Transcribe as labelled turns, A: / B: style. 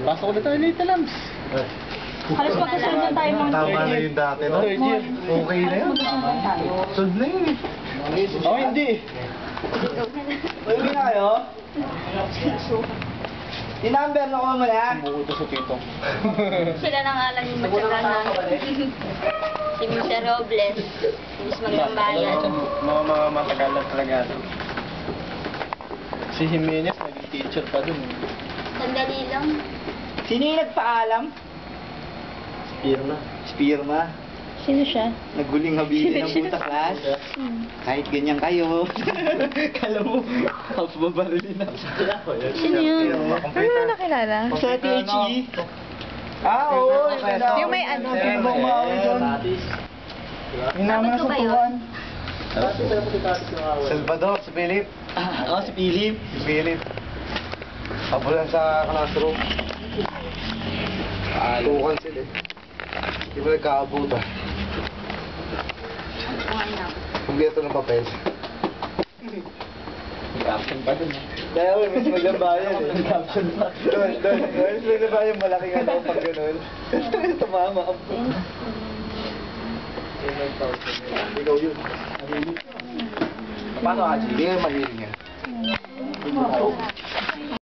A: Pasok ulit tayo later, Lams.
B: Halos magkasunod na tayo mga
C: Tama na yung dati, no? Okay na yun. Sunod na yun eh.
A: Oh, hindi.
D: Uwi na kayo? Yung number na ko mo na?
A: Bumuto sa tito.
B: Sila na nga lang yung magsasama. Si Mr. Robles. Si Miss Maglambayan.
A: Mga matagal na talaga. Si Jimenez, naging teacher pa dun.
B: Sandali lang.
D: Sino yung nagpaalam?
A: Pirma.
D: Spirma.
B: Sino siya?
D: Naguling habilin ng buta class. Kahit ganyan kayo. Kala mo, half babarilin na.
B: Sino yun?
E: Ano mo nakilala?
D: Sa THE. Oo.
E: Yung may ano?
D: Yung bang maawi doon. Minama na
B: Bakit ko
D: sa
B: ba yun?
D: tuwan.
C: Salvador, si Philip.
D: Oo, si Philip.
C: Si Philip. Pabulan sa classroom. Tukan sila eh. Hindi mo nagkaabutan. Kumpleto ng papel.
A: Caption pa dun.
D: Kaya ko, Miss Maglambayan eh. Caption pa. Doon. Miss Maglambayan, malaking ano pag gano'n. Tumama.
C: Ikaw yun.
D: Paano, Haji?
C: Hindi nga mahiling yan.